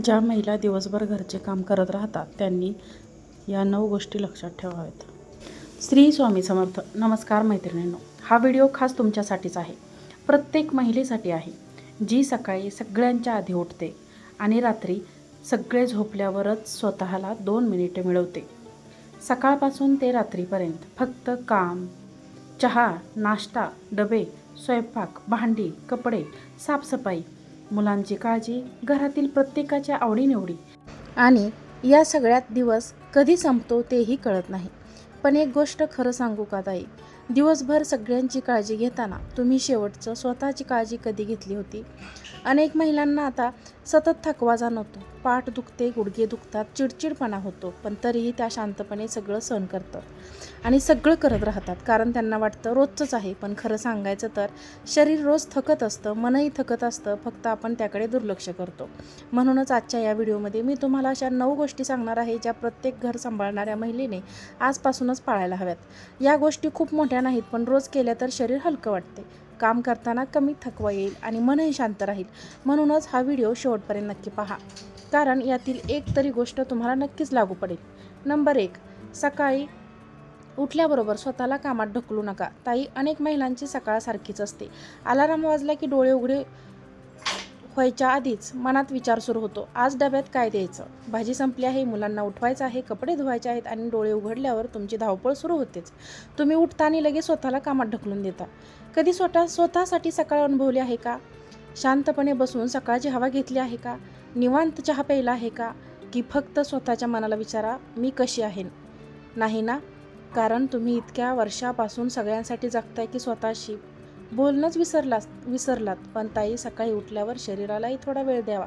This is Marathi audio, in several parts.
ज्या महिला दिवसभर घरचे काम करत राहतात त्यांनी या 9 गोष्टी लक्षात ठेवाव्यात. श्री स्वामी समर्थ. नमस्कार मैत्रिणींनो, हा व्हिडिओ खास तुमच्यासाठीच आहे. प्रत्येक महिलेसाठी आहे, जी सकाळी सगळ्यांच्या आधी उठते आणि रात्री सगळे झोपल्यावरच स्वतःला 2 मिनिटे मिळवते. सकाळपासून ते रात्रीपर्यंत फक्त काम, चहा, नाश्ता, डबे, स्वयंपाक, भांडी, कपडे, साफसफाई, मुलांची काळजी, घरातील प्रत्येकाच्या आवडीनिवडी आणि या सगळ्यात दिवस कधी संपतो तेही कळत नाही. पण एक गोष्ट खरं सांगू का ताई, दिवसभर सगळ्यांची काळजी घेताना तुम्ही शेवटचं स्वतःची काळजी कधी घेतली होती? अनेक महिलांना आता सतत थकवा जाणवतो, पाठ दुखते, गुडघे दुखतात, चिडचिडपणा होतो, पण तरीही त्या शांतपणे सगळं सहन करतात आणि सगळं करत राहतात, कारण त्यांना वाटतं रोजचंच आहे. पण खरं सांगायचं तर शरीर रोज थकत असतं, मनही थकत असतं, फक्त आपण त्याकडे दुर्लक्ष करतो. म्हणूनच आजच्या या व्हिडिओमध्ये मी तुम्हाला अशा 9 गोष्टी सांगणार आहे, ज्या प्रत्येक घर सांभाळणाऱ्या महिलेने आजपासूनच पाळायला हव्यात. या गोष्टी खूप मोठ्या नाहीत, पण रोज केल्या तर शरीर हलकं वाटते, काम करताना कमी थकवा येईल आणि मनही शांत राहील. म्हणूनच हा व्हिडिओ शेवटपर्यंत नक्की पहा, कारण यातील एक तरी गोष्ट तुम्हाला नक्कीच लागू पडेल. नंबर 1, सकाळी उठल्याबरोबर स्वतःला कामात ढकलू नका. ताई, अनेक महिलांची सकाळ सारखीच असते. अलार्म वाजला की डोळे उघडे व्हायच्या आधीच मनात विचार सुरू होतो, आज डब्यात काय द्यायचं, भाजी संपली आहे, मुलांना उठवायचं आहे, कपडे धुवायचे आहेत, आणि डोळे उघडल्यावर तुमची धावपळ सुरू होतेच. तुम्ही उठता आणि लगेच स्वतःला कामात ढकलून देता. कधी स्वतःसाठी सकाळ अनुभवली आहे का? शांतपणे बसून सकाळची हवा घेतली आहे का? निवांत चहा प्यायला आहे का? की फक्त स्वतःच्या मनाला विचारा, मी कशी आहे? नाही ना? कारण तुम्ही इतक्या वर्षापासून सगळ्यांसाठी जगताय की स्वतःशी बोलणंच विसरलात. पण ताई, सकाळी उठल्यावर शरीरालाही थोडा वेळ द्यावा,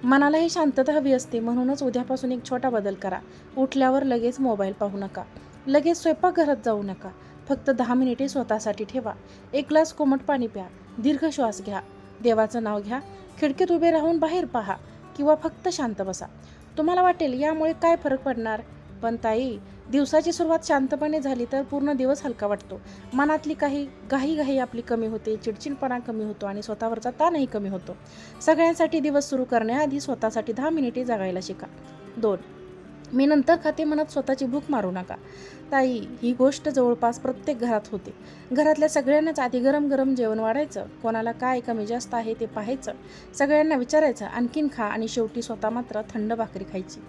मनालाही शांतता हवी असते. म्हणूनच उद्यापासून एक छोटा बदल करा. उठल्यावर लगेच मोबाईल पाहू नका, लगेच स्वयंपाकघरात जाऊ नका. फक्त 10 मिनिटे स्वतःसाठी ठेवा. एक ग्लास कोमट पाणी प्या, दीर्घ श्वास घ्या, देवाचं नाव घ्या, खिडकीत उभे राहून बाहेर पहा किंवा फक्त शांत बसा. तुम्हाला वाटेल यामुळे काय फरक पडणार, पण ताई, दिवसाची सुरुवात शांतपणे झाली तर पूर्ण दिवस हलका वाटतो. मनातली घाई आपली कमी होते, चिडचिडपणा कमी होतो आणि स्वतःवरचा ताणही कमी होतो. सगळ्यांसाठी दिवस सुरू करण्याआधी स्वतःसाठी 10 मिनिटे जगायला शिका. 2, मी नंतर खाते म्हणत स्वतःची भूक मारू नका. ताई, ही गोष्ट जवळपास प्रत्येक घरात होते. घरातल्या सगळ्यांनाच आधी गरम गरम जेवण वाढायचं, कोणाला काय कमी जास्त आहे ते पाहायचं, सगळ्यांना विचारायचं आणखीन खा, आणि शेवटी स्वतः मात्र थंड भाकरी खायची.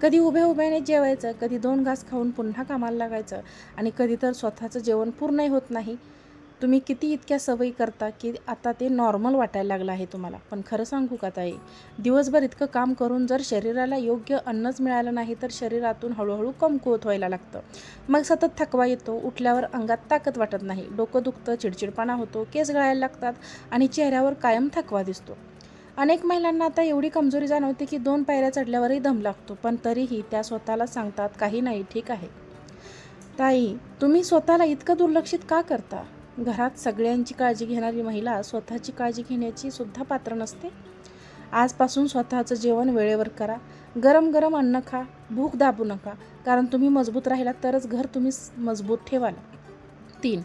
कधी उभ्याने जेवायचं, कधी 2 घास खाऊन पुन्हा कामाला लागायचं, आणि कधी तर स्वतःचं जेवण पूर्णही होत नाही. तुम्ही किती इतक्या सवयी करता की आता ते नॉर्मल वाटायला लागलं आहे तुम्हाला. पण खरं सांगू का ताई, दिवसभर इतकं काम करून जर शरीराला योग्य अन्नच मिळालं नाही तर शरीरातून हळूहळू कमकुवत व्हायला लागतं. मग सतत थकवा येतो, उठल्यावर अंगात ताकद वाटत नाही, डोकं दुखतं, चिडचिडपणा होतो, केस गळायला लागतात आणि चेहऱ्यावर कायम थकवा दिसतो. अनेक महिलांना आता एवढी कमजोरी जाणवते की 2 पायऱ्या चढल्यावरही दम लागतो, पण तरीही त्या स्वतःला सांगतात, काही नाही, ठीक आहे. ताई, तुम्ही स्वतःला इतकं दुर्लक्षित का करता? घरात सगळ्यांची काळजी घेणारी महिला स्वतःची काळजी घेण्याची सुद्धा पात्र नसते? आजपासून स्वतःचं जेवण वेळेवर करा, गरम गरम अन्न खा, भूक दाबू नका, कारण तुम्ही मजबूत राहिलात तरच घर तुम्ही मजबूत ठेवाल. 3,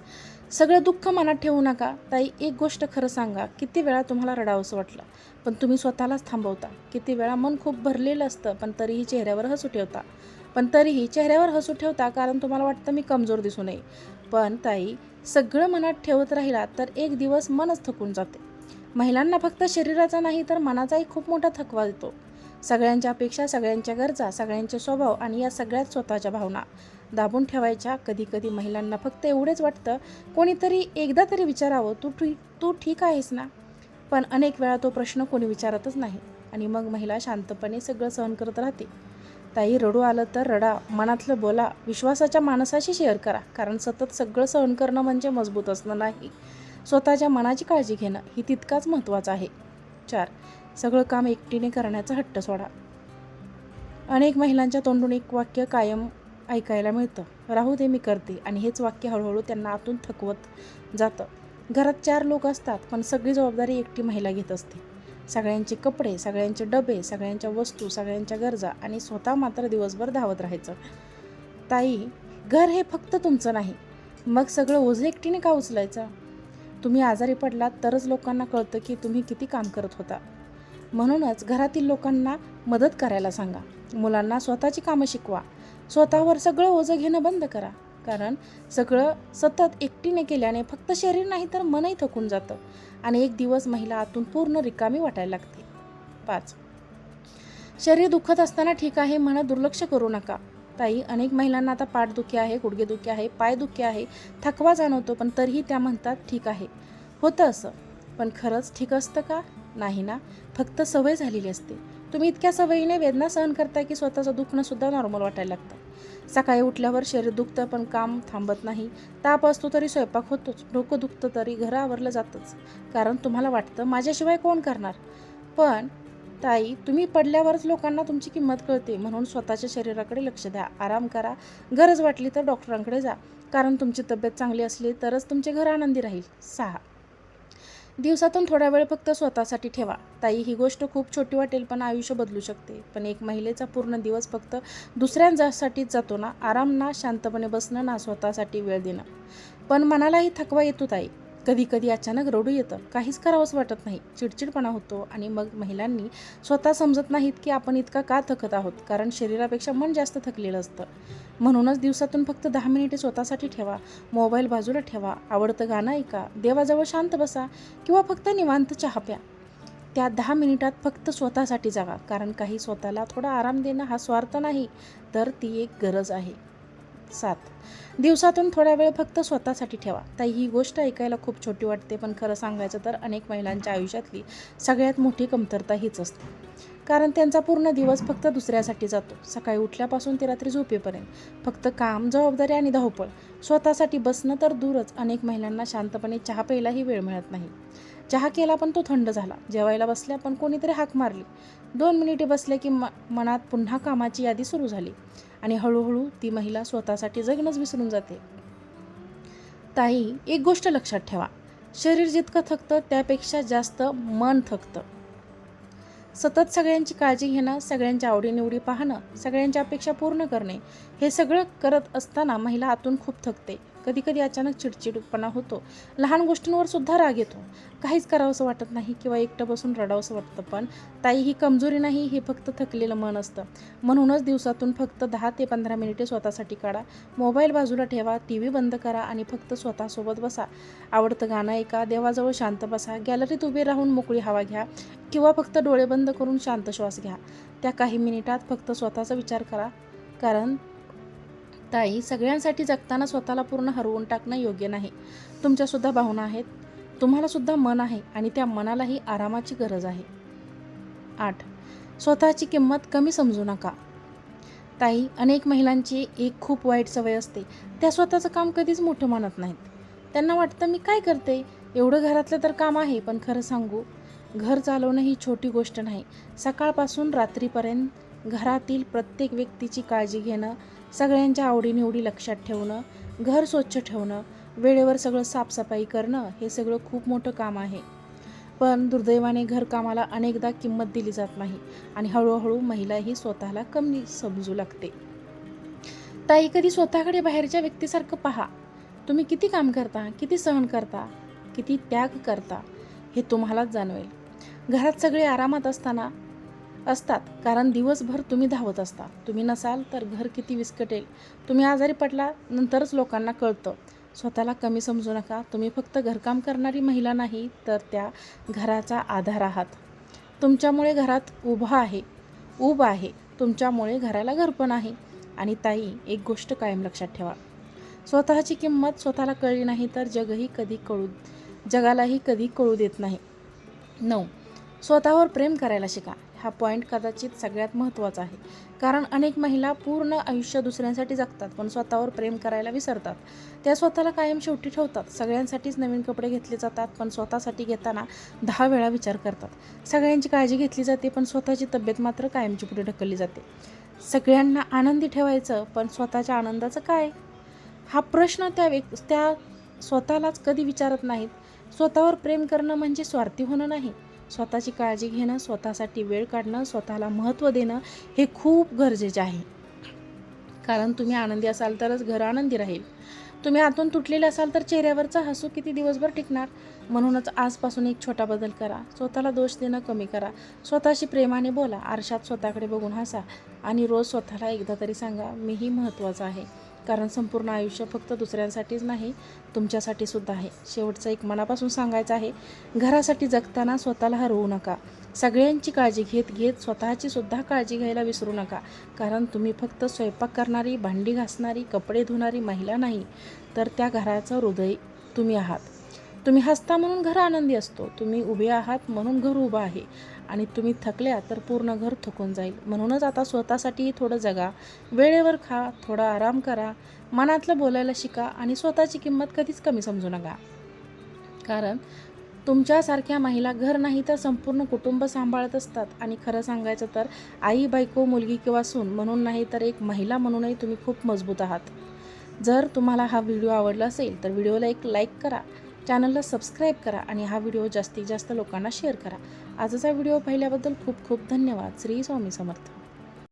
सगळं दुःख मनात ठेवू नका. ताई, एक गोष्ट खरं सांगा, किती वेळा तुम्हाला रडावंसं वाटलं पण तुम्ही स्वतःलाच थांबवता? किती वेळा मन खूप भरलेलं असतं पण तरीही चेहऱ्यावर हसू ठेवता, कारण तुम्हाला वाटतं मी कमजोर दिसू नये. पण ताई, सगळं मनात ठेवत राहिला तर एक दिवस मनच थकून जाते. महिलांना फक्त शरीराचा नाही तर मनाचाही खूप मोठा थकवा येतो. सगळ्यांच्या अपेक्षा, सगळ्यांच्या गरजा, सगळ्यांचे स्वभाव आणि या सगळ्यात स्वतःच्या भावना दाबून ठेवायच्या. कधी कधी महिलांना फक्त एवढेच वाटतं, कोणीतरी एकदा तरी विचारावं, तू ठीक आहेस ना? पण अनेक वेळा तो प्रश्न कोणी विचारतच नाही आणि मग महिला शांतपणे सगळं सहन करत राहते. ताई, रडू आलं तर रडा, मनातलं बोला, विश्वासाच्या माणसाशी शेअर करा, कारण सतत सगळं सहन करणं म्हणजे मजबूत असणं नाही. स्वतःच्या मनाची काळजी घेणं ही तितकाच महत्त्वाचं आहे. 4, सगळं काम एकटीने करण्याचा हट्ट सोडा. अनेक महिलांच्या तोंडून एक वाक्य कायम ऐकायला मिळतं, राहू दे, मी करते, आणि हेच वाक्य हळूहळू त्यांना आतून थकवत जातं. घरात 4 लोक असतात पण सगळी जबाबदारी एकटी महिला घेत असते. सगळ्यांचे कपडे, सगळ्यांचे डबे, सगळ्यांच्या वस्तू, सगळ्यांच्या गरजा, आणि स्वतः मात्र दिवसभर धावत राहायचं. ताई, घर हे फक्त तुमचं नाही, मग सगळं ओझं एकटीने का उचलायचं? तुम्ही आजारी पडलात तरच लोकांना कळतं की तुम्ही किती काम करत होता. म्हणूनच घरातील लोकांना मदत करायला सांगा. मुलांना स्वतःची कामं शिकवा. स्वतःवर सगळं ओझं घेणं बंद करा. कारण सगळं सतत एकटीने केल्याने फक्त शरीर नाही तर मनही थकून जातं आणि एक दिवस महिला आतून पूर्ण रिकामी वाटायला लागते. 5. शरीर दुखत असताना ठीक आहे म्हणत दुर्लक्ष करू नका. ताई, अनेक महिलांना आता पाठदुखी आहे, गुडघेदुखी आहे, पायदुखी आहे, थकवा जाणवतो, पण तरीही त्या म्हणतात ठीक आहे. होतं असं, पण खरंच ठीक असतं का? नाही ना. फक्त सवय झालेली असते. तुम्ही इतक्या सवयीने वेदना सहन करताय की स्वतःचं दुखणं सुद्धा नॉर्मल वाटायला लागतं. सकाळी उठल्यावर शरीर दुखतं पण काम थांबत नाही. ताप असतो तरी स्वयंपाक होतोच. डोकं दुखतं तरी घरं आवरलं जातंच. कारण तुम्हाला वाटतं माझ्याशिवाय कोण करणार. पण ताई, तुम्ही पडल्यावरच लोकांना तुमची किंमत कळते. म्हणून स्वतःच्या शरीराकडे लक्ष द्या. आराम करा. गरज वाटली तर डॉक्टरांकडे जा. कारण तुमची तब्येत चांगली असली तरच तुमचे घर आनंदी राहील. 6. दिवसातून थोडा वेळ फक्त स्वतःसाठी ठेवा. ताई, ही गोष्ट खूप छोटी वाटेल पण आयुष्य बदलू शकते. पण एक महिलेचा पूर्ण दिवस फक्त दुसऱ्यांसाठीच जातो ना. आराम ना, शांतपणे बसणं ना, स्वतःसाठी वेळ देणं. पण मनालाही थकवा येतो ताई. कधी कधी अचानक रडू येतं. काहीच करावंसं वाटत नाही. चिडचिडपणा होतो आणि मग महिलांनी स्वतः समजत नाहीत की आपण इतका का थकत आहोत. कारण शरीरापेक्षा मन जास्त थकलेलं असतं. म्हणूनच दिवसातून फक्त 10 मिनिटे स्वतःसाठी ठेवा. मोबाईल बाजूला ठेवा. आवडतं गाणं ऐका. देवाजवळ शांत बसा किंवा फक्त निवांत चहा प्या. त्या 10 मिनिटात फक्त स्वतःसाठी जागा. कारण काही स्वतःला थोडा आराम देणं हा स्वार्थ नाही तर ती एक गरज आहे. 7. दिवसातून थोडा वेळ फक्त स्वतःसाठी ठेवा. ताई, ही गोष्ट ऐकायला खूप छोटी वाटते पण खरं सांगायचं तर अनेक महिलांच्या आयुष्यातली सगळ्यात मोठी कमतरता हीच असते. कारण त्यांचा पूर्ण दिवस फक्त दुसऱ्यासाठी जातो. सकाळी उठल्यापासून ते रात्री झोपेपर्यंत फक्त काम, जबाबदारी आणि धावपळ. स्वतःसाठी बसणं तर दूरच, अनेक महिलांना शांतपणे चहा प्यायलाही वेळ मिळत नाही. चहा केला पण तो थंड झाला. जेवायला बसल्या पण कोणीतरी हाक मारली. 2 मिनिटे बसले की मनात पुन्हा कामाची यादी सुरू झाली आणि हळूहळू ती महिला स्वतःसाठी जगणंच विसरून जाते. ताई, एक गोष्ट लक्षात ठेवा. शरीर जितकं थकतं त्यापेक्षा जास्त मन थकतं. सतत सगळ्यांची काळजी घेणं, सगळ्यांच्या आवडीनिवडी पाहणं, सगळ्यांच्या अपेक्षा पूर्ण करणे, हे सगळं करत असताना महिला आतून खूप थकते. कधी कधी अचानक चिडचिडपणा होतो. लहान गोष्टींवर सुद्धा राग येतो. काहीच करावंसं वाटत नाही किंवा एकटं बसून रडावंसं वाटतं. पण ताई, ही कमजोरी नाही, हे फक्त थकलेलं मन असतं. म्हणूनच दिवसातून फक्त 10 ते 15 मिनिटे स्वतःसाठी काढा. मोबाईल बाजूला ठेवा. TV बंद करा आणि फक्त स्वतःसोबत बसा. आवडतं गाणं ऐका. देवाजवळ शांत बसा. गॅलरीत उभे राहून मोकळी हवा घ्या किंवा फक्त डोळे बंद करून शांत श्वास घ्या. त्या काही मिनिटात फक्त स्वतःचा विचार करा. कारण ताई, सगळ्यांसाठी जगताना स्वतःला पूर्ण हरवून टाकणं योग्य नाही. तुमच्यासुद्धा भावना आहेत. तुम्हालासुद्धा मन आहे आणि त्या मनालाही आरामाची गरज आहे. 8. स्वतःची किंमत कमी समजू नका. ताई, अनेक महिलांची एक खूप वाईट सवय असते. त्या स्वतःचं काम कधीच मोठं मानत नाहीत. त्यांना वाटतं मी काय करते, एवढं घरातलं तर काम आहे. पण खरं सांगू, घर चालवणं ही छोटी गोष्ट नाही. सकाळपासून रात्रीपर्यंत घरातील प्रत्येक व्यक्तीची काळजी घेणं, सगळ्यांच्या आवडीनिवडी लक्षात ठेवणं, घर स्वच्छ ठेवणं, वेळेवर सगळं साफसफाई करणं, हे सगळं खूप मोठं काम आहे. पण दुर्दैवाने घरकामाला अनेकदा किंमत दिली जात नाही आणि हळूहळू महिलाही स्वतःला कमी समजू लागते. ताई, कधी स्वतःकडे बाहेरच्या व्यक्तीसारखं पहा. तुम्ही किती काम करता, किती सहन करता, किती त्याग करता, हे तुम्हालाच जाणवेल. घरात सगळे आरामात असतात कारण दिवसभर तुम्ही धावत असता. तुम्ही नसाल तर घर किती विस्कटेल. तुम्ही आजारी पडला नंतरच लोकांना कळतं. स्वतःला कमी समजू नका. तुम्ही फक्त घरकाम करणारी महिला नाही तर त्या घराचा आधार आहात. तुमच्यामुळे घरात ऊब आहे. तुमच्यामुळे घराला घर पण आहे. आणि ताई, एक गोष्ट कायम लक्षात ठेवा. स्वतःची किंमत स्वतःला कळली नाही तर जगालाही कधी कळू देत नाही. 9. स्वतःवर प्रेम करायला शिका. हा पॉईंट कदाचित सगळ्यात महत्त्वाचा आहे. कारण अनेक महिला पूर्ण आयुष्य दुसऱ्यांसाठी जगतात पण स्वतःवर प्रेम करायला विसरतात. त्या स्वतःला कायम शेवटी ठेवतात. सगळ्यांसाठीच नवीन कपडे घेतले जातात पण स्वतःसाठी घेताना 10 वेळा विचार करतात. सगळ्यांची काळजी घेतली जाते पण स्वतःची तब्येत मात्र कायमची पुढे ढकलली जाते. सगळ्यांना आनंदी ठेवायचं पण स्वतःच्या आनंदाचं काय, हा प्रश्न त्या स्वतःलाच कधी विचारत नाहीत. स्वतःवर प्रेम करणं म्हणजे स्वार्थी होणं नाही. स्वतःची काळजी घेणं, स्वतःसाठी वेळ काढणं, स्वतःला महत्त्व देणं, हे खूप गरजेचे आहे. कारण तुम्ही आनंदी असाल तरच घर आनंदी राहील. तुम्ही आतून तुटलेले असाल तर चेहऱ्यावरचं हसू किती दिवसभर टिकणार. म्हणूनच आजपासून एक छोटा बदल करा. स्वतःला दोष देणं कमी करा. स्वतःशी प्रेमाने बोला. आरशात स्वतःकडे बघून हसा आणि रोज स्वतःला एकदा तरी सांगा, मीही महत्त्वाचं आहे. कारण संपूर्ण आयुष्य फक्त दुसऱ्यांसाठीच नाही, तुमच्यासाठी सुद्धा आहे. शेवटचं एक मनापासून सांगायचं आहे, घरासाठी जगताना स्वतःला हरवू नका. सगळ्यांची काळजी घेत घेत स्वतःची सुद्धा काळजी घ्यायला विसरू नका. कारण तुम्ही फक्त स्वयंपाक करणारी, भांडी घासणारी, कपडे धुणारी महिला नाही, तर त्या घराचं हृदय तुम्ही आहात. तुम्ही हसता म्हणून घर आनंदी असतो. तुम्ही उभे आहात म्हणून घर उभं आहे. आणि तुम्ही थकल्या तर पूर्ण घर थकून जाईल. म्हणूनच आता स्वतःसाठी थोडं जगा. वेळेवर खा, थोडा आराम करा, मनातलं बोलायला शिका आणि स्वतःची किंमत कधीच कमी समजू नका. कारण तुमच्यासारख्या महिला घर नाही तर संपूर्ण कुटुंब सांभाळत असतात. आणि खरं सांगायचं तर आई, बायको, मुलगी किंवा सून म्हणून नाही तर एक महिला म्हणूनही तुम्ही खूप मजबूत आहात. जर तुम्हाला हा व्हिडिओ आवडला असेल तर व्हिडिओला एक लाईक करा, चॅनलला सबस्क्राईब करा आणि हा व्हिडिओ जास्तीत जास्त लोकांना शेअर करा. आजचा व्हिडिओ पाहिल्याबद्दल खूप खूप धन्यवाद. श्री स्वामी समर्थ.